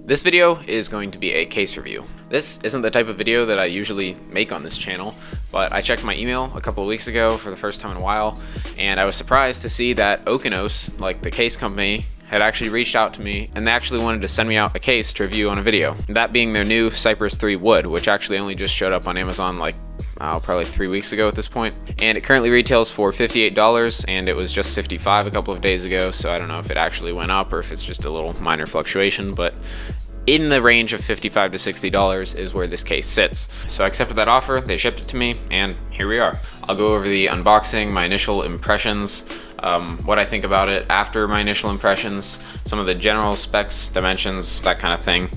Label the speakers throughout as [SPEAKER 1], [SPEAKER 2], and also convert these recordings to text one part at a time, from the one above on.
[SPEAKER 1] This video is going to be a case review. This isn't the type of video that I usually make on this channel, but I checked my email a couple of weeks ago for the first time in a while, and I was surprised to see that Okinos, like the case company, had actually reached out to me, and they actually wanted to send me out a case to review on a video. That being their new Cypress 3 wood, which actually only just showed up on Amazon like probably 3 weeks ago at this point. And it currently retails for $58, and it was just $55 a couple of days ago, so I don't know if it actually went up or if it's just a little minor fluctuation, but in the range of $55 to $60 is where this case sits. So I accepted that offer, they shipped it to me, and here we are. I'll go over the unboxing, my initial impressions, what I think about it after my initial impressions, some of the general specs, dimensions, that kind of thing.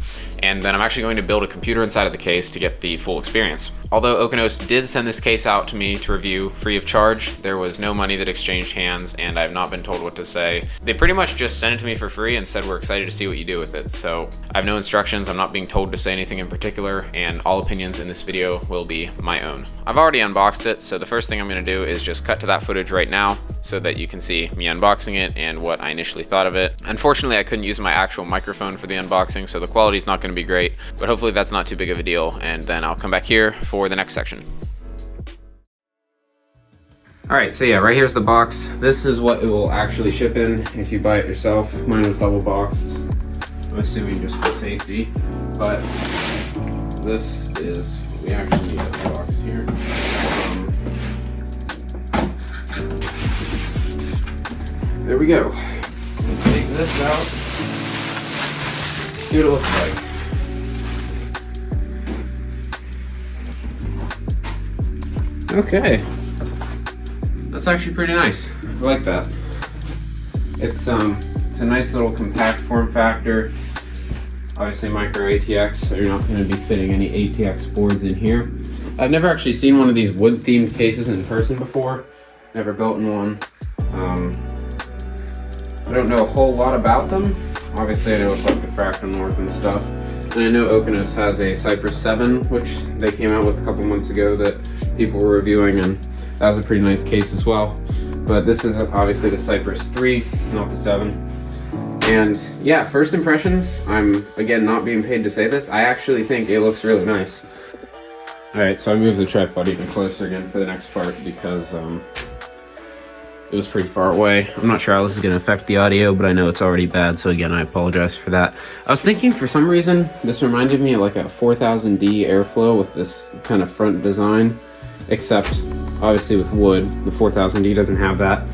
[SPEAKER 1] And then I'm actually going to build a computer inside of the case to get the full experience. Although Okinos did send this case out to me to review free of charge, there was no money that exchanged hands, and I have not been told what to say. They pretty much just sent it to me for free and said, we're excited to see what you do with it. So I have no instructions, I'm not being told to say anything in particular, and all opinions in this video will be my own. I've already unboxed it, so the first thing I'm gonna do is just cut to that footage right now so that you can see me unboxing it and what I initially thought of it. Unfortunately, I couldn't use my actual microphone for the unboxing, so the quality is not gonna be great, but hopefully that's not too big of a deal, and then I'll come back here for the next section. Alright, so yeah, right here's the box. This is what it will actually ship in if you buy it yourself. Mine was double boxed, I'm assuming just for safety, but this is what we actually need in the box here. There we go. Let's take this out, see what it looks like. Okay, that's actually pretty nice. I like that. It's a nice little compact form factor. Obviously micro-ATX, so you're not going to be fitting any ATX boards in here. I've never actually seen one of these wood-themed cases in person before. Never built in one. I don't know a whole lot about them. Obviously I know it's like the Fractal North and stuff. And I know Okinos has a Cypress 7, which they came out with a couple months ago that people were reviewing, and that was a pretty nice case as well. But this is obviously the Cypress 3, not the 7. And yeah, first impressions, I'm again not being paid to say this, I actually think it looks really nice. Alright, so I moved the tripod even closer again for the next part because it was pretty far away. I'm not sure how this is going to affect the audio, but I know it's already bad, so again, I apologize for that. I was thinking for some reason, this reminded me of like a 4000D airflow with this kind of front design, except obviously with wood, the 4000D doesn't have that.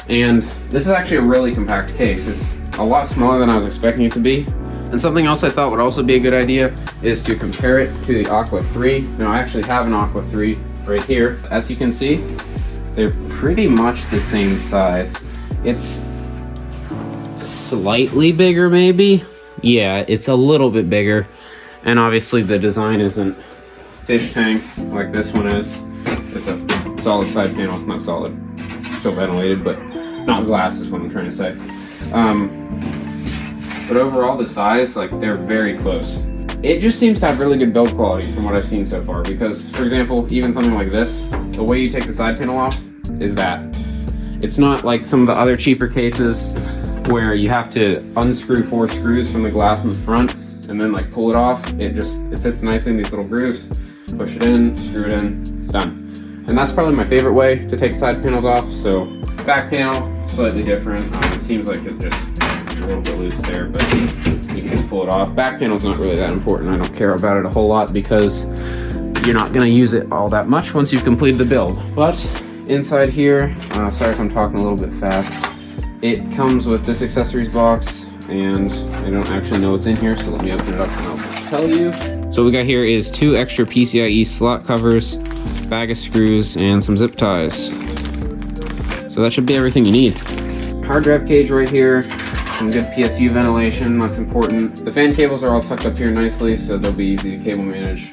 [SPEAKER 1] And this is actually a really compact case. It's a lot smaller than I was expecting it to be. And something else I thought would also be a good idea is to compare it to the Aqua 3. Now I actually have an Aqua 3 right here. As you can see, they're pretty much the same size. It's slightly bigger maybe. Yeah, it's a little bit bigger. And obviously the design isn't fish tank like this one is. It's a solid side panel, not solid, still ventilated, but not glass is what I'm trying to say. But overall the size, like they're very close. It just seems to have really good build quality from what I've seen so far, because for example, even something like this, the way you take the side panel off is that. It's not like some of the other cheaper cases where you have to unscrew 4 screws from the glass in the front and then like pull it off. It sits nicely in these little grooves, push it in, screw it in, done. And that's probably my favorite way to take side panels off. So back panel, slightly different. It seems like it just a little bit loose there, but you can just pull it off. Back panel's not really that important. I don't care about it a whole lot because you're not going to use it all that much once you've completed the build. But inside here, sorry if I'm talking a little bit fast, it comes with this accessories box, and I don't actually know what's in here, so let me open it up and I'll tell you. So what we got here is 2 extra PCIe slot covers, bag of screws, and some zip ties. So that should be everything you need. Hard drive cage right here, some good PSU ventilation, that's important. The fan cables are all tucked up here nicely, so they'll be easy to cable manage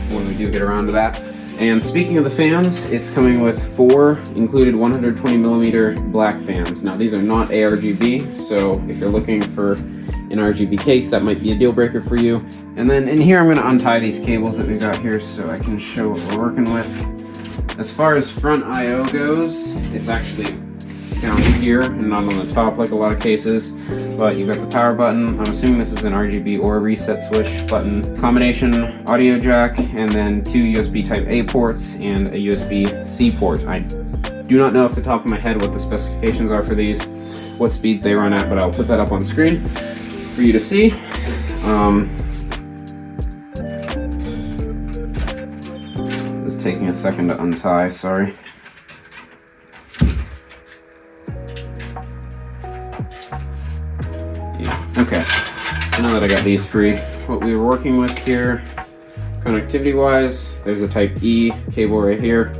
[SPEAKER 1] when we do get around to that. And speaking of the fans, it's coming with 4 included 120mm black fans. Now these are not ARGB, so if you're looking for an RGB case, that might be a deal breaker for you. And then in here, I'm going to untie these cables that we got here so I can show what we're working with. As far as front I/O goes, it's actually down here and not on the top like a lot of cases. But you've got the power button. I'm assuming this is an RGB or reset switch button. Combination audio jack, and then 2 USB Type A ports and a USB-C port. I do not know off the top of my head what the specifications are for these, what speeds they run at, but I'll put that up on the screen for you to see. It's taking a second to untie, sorry. Yeah, okay. Now that I got these free, what we were working with here, connectivity-wise, there's a Type E cable right here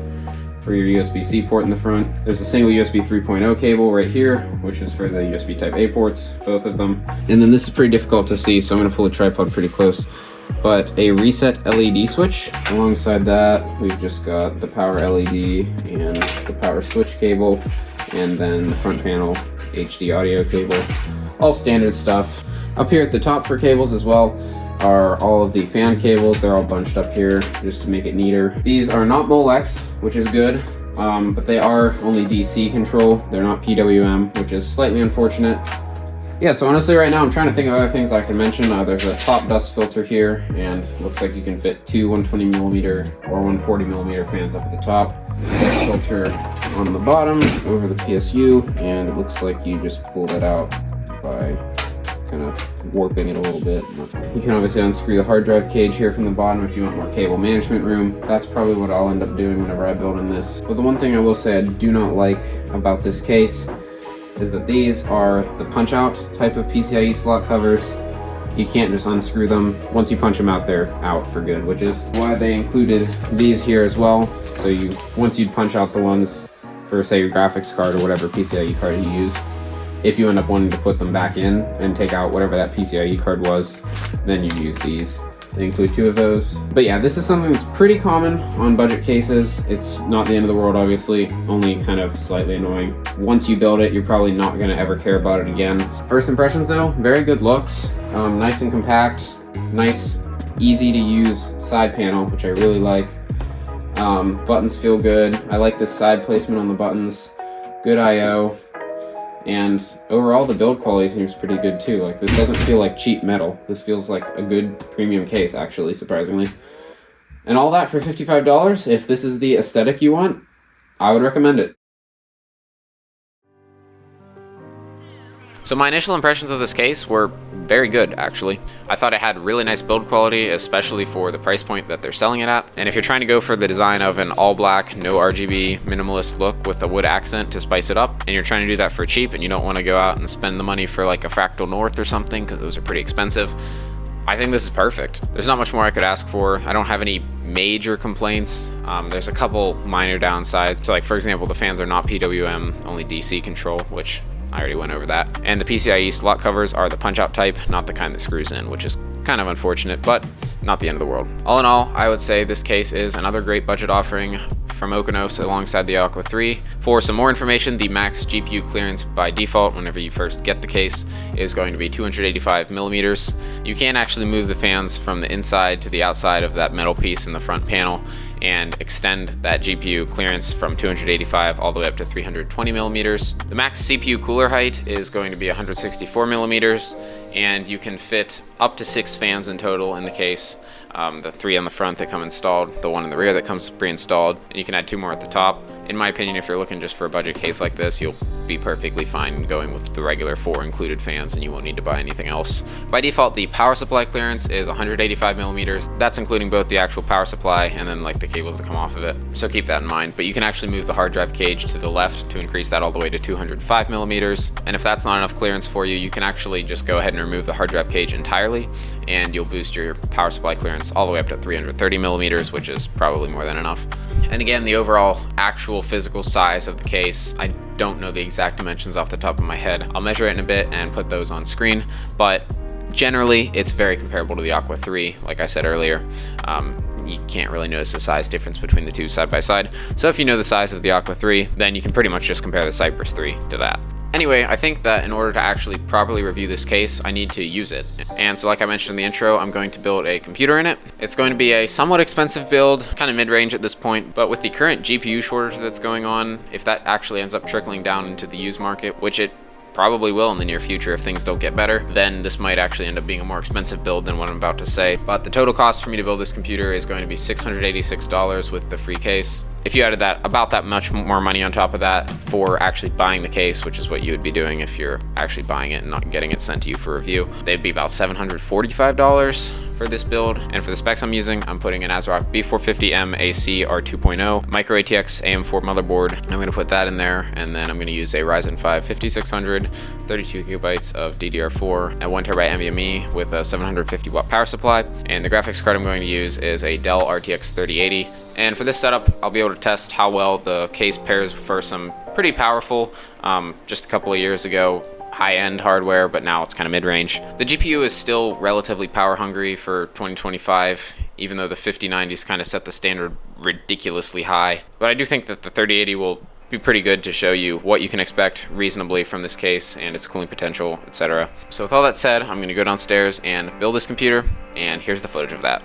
[SPEAKER 1] for your USB-C port in the front. There's a single USB 3.0 cable right here, which is for the USB Type A ports, both of them. And then this is pretty difficult to see, so I'm gonna pull the tripod pretty close. But a reset LED switch. Alongside that, we've just got the power LED and the power switch cable, and then the front panel HD audio cable. All standard stuff. Up here at the top for cables as well are all of the fan cables. They're all bunched up here just to make it neater. These are not Molex, which is good, but they are only DC control. They're not PWM, which is slightly unfortunate. Yeah, so honestly right now I'm trying to think of other things I can mention. There's a top dust filter here, and looks like you can fit 2 120mm or 140mm fans up at the top. Dust filter on the bottom over the PSU, and it looks like you just pull that out by kind of warping it a little bit. You can obviously unscrew the hard drive cage here from the bottom if you want more cable management room. That's probably what I'll end up doing whenever I build in this. But the one thing I will say I do not like about this case is that these are the punch-out type of PCIe slot covers. You can't just unscrew them. Once you punch them out, they're out for good, which is why they included these here as well. So once you punch out the ones for, say, your graphics card or whatever PCIe card you use, if you end up wanting to put them back in and take out whatever that PCIe card was, then you use these. They include 2 of those. But yeah, this is something that's pretty common on budget cases. It's not the end of the world, obviously, only kind of slightly annoying. Once you build it, you're probably not gonna ever care about it again. First impressions though, very good looks. Nice and compact, nice, easy to use side panel, which I really like. Buttons feel good. I like this side placement on the buttons. Good I/O. And overall, the build quality seems pretty good too. Like, this doesn't feel like cheap metal. This feels like a good premium case, actually, surprisingly. And all that for $55. If this is the aesthetic you want, I would recommend it.
[SPEAKER 2] So my initial impressions of this case were very good, actually. I thought it had really nice build quality, especially for the price point that they're selling it at. And if you're trying to go for the design of an all black, no RGB, minimalist look with a wood accent to spice it up, and you're trying to do that for cheap and you don't want to go out and spend the money for like a Fractal North or something, because those are pretty expensive, I think this is perfect. There's not much more I could ask for. I don't have any major complaints. There's a couple minor downsides. So like, for example, the fans are not PWM, only DC control, which I already went over that. And the PCIe slot covers are the punch-out type, not the kind that screws in, which is kind of unfortunate, but not the end of the world. All in all, I would say this case is another great budget offering from Okinos alongside the Aqua 3. For some more information, the max GPU clearance by default whenever you first get the case is going to be 285mm. You can actually move the fans from the inside to the outside of that metal piece in the front panel and extend that GPU clearance from 285 all the way up to 320mm. The max CPU cooler height is going to be 164mm, and you can fit up to 6 fans in total in the case. The 3 on the front that come installed, the 1 in the rear that comes pre-installed, and you can add 2 more at the top. In my opinion, if you're looking just for a budget case like this, you'll be perfectly fine going with the regular 4 included fans, and you won't need to buy anything else. By default, the power supply clearance is 185mm. That's including both the actual power supply and then like the cables that come off of it, so keep that in mind. But you can actually move the hard drive cage to the left to increase that all the way to 205mm. And if that's not enough clearance for you, you can actually just go ahead and remove the hard drive cage entirely, and you'll boost your power supply clearance all the way up to 330mm, which is probably more than enough. And again, the overall actual physical size of the case, I don't know the exact dimensions off the top of my head. I'll measure it in a bit and put those on screen, but generally it's very comparable to the Aqua 3. Like I said earlier, you can't really notice the size difference between the two side by side. So if you know the size of the Aqua 3, then you can pretty much just compare the Cypress 3 to that. Anyway, I think that in order to actually properly review this case, I need to use it. And so like I mentioned in the intro, I'm going to build a computer in it. It's going to be a somewhat expensive build, kind of mid-range at this point, but with the current GPU shortage that's going on, if that actually ends up trickling down into the used market, which it probably will in the near future if things don't get better, then this might actually end up being a more expensive build than what I'm about to say. But the total cost for me to build this computer is going to be $686 with the free case. If you added about that much more money on top of that for actually buying the case, which is what you would be doing if you're actually buying it and not getting it sent to you for review, they'd be about $745 for this build. And for the specs I'm using, I'm putting an ASRock B450M AC R2.0 micro-ATX AM4 motherboard. I'm going to put that in there, and then I'm going to use a Ryzen 5 5600, 32 gigabytes of DDR4, and 1 terabyte NVMe with a 750 watt power supply. And the graphics card I'm going to use is a Dell RTX 3080. And for this setup, I'll be able to test how well the case pairs for some pretty powerful, just a couple of years ago, high-end hardware, but now it's kind of mid-range. The GPU is still relatively power hungry for 2025, even though the 5090s kind of set the standard ridiculously high. But I do think that the 3080 will be pretty good to show you what you can expect reasonably from this case and its cooling potential, etc. So with all that said, I'm going to go downstairs and build this computer, and here's the footage of that.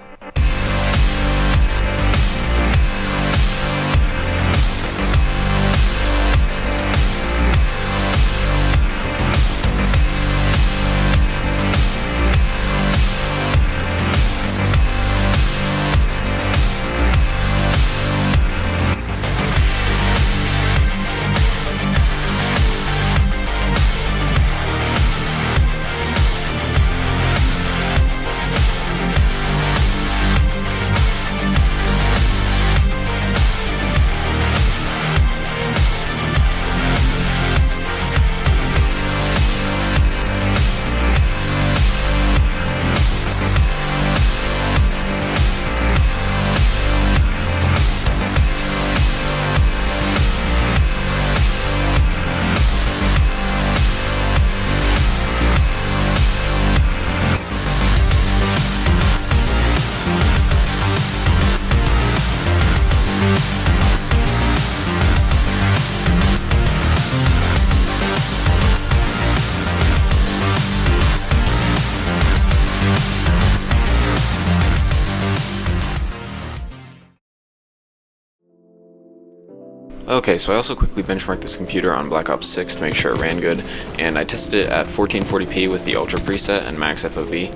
[SPEAKER 2] Okay, so I also quickly benchmarked this computer on Black Ops 6 to make sure it ran good, and I tested it at 1440p with the Ultra preset and Max FOV,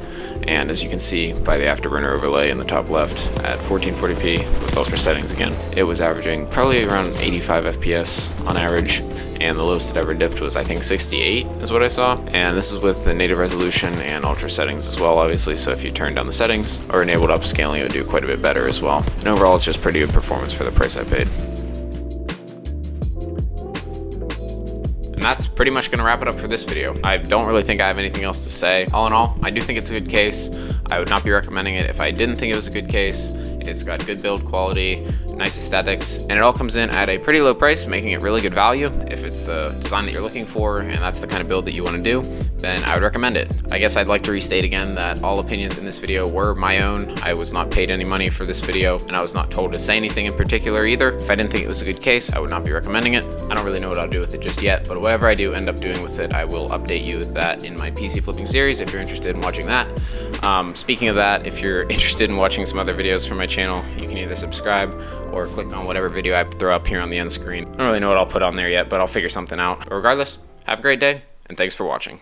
[SPEAKER 2] and as you can see by the Afterburner overlay in the top left, at 1440p with Ultra settings again, it was averaging probably around 85 FPS on average, and the lowest it ever dipped was I think 68 is what I saw, and this is with the native resolution and Ultra settings as well, obviously, so if you turn down the settings or enabled upscaling, it would do quite a bit better as well, and overall it's just pretty good performance for the price I paid. And that's pretty much going to wrap it up for this video. I don't really think I have anything else to say. All in all, I do think it's a good case. I would not be recommending it if I didn't think it was a good case. It's got good build quality, nice aesthetics, and it all comes in at a pretty low price, making it really good value. If it's the design that you're looking for and that's the kind of build that you want to do, then I would recommend it. I guess I'd like to restate again that all opinions in this video were my own. I was not paid any money for this video, and I was not told to say anything in particular either. If I didn't think it was a good case, I would not be recommending it. I don't really know what I'll do with it just yet, but whatever I do end up doing with it, I will update you with that in my PC flipping series if you're interested in watching that. Speaking of that, if you're interested in watching some other videos from my channel, you can either subscribe or click on whatever video I throw up here on the end screen. I don't really know what I'll put on there yet, but I'll figure something out. But regardless, have a great day, and thanks for watching.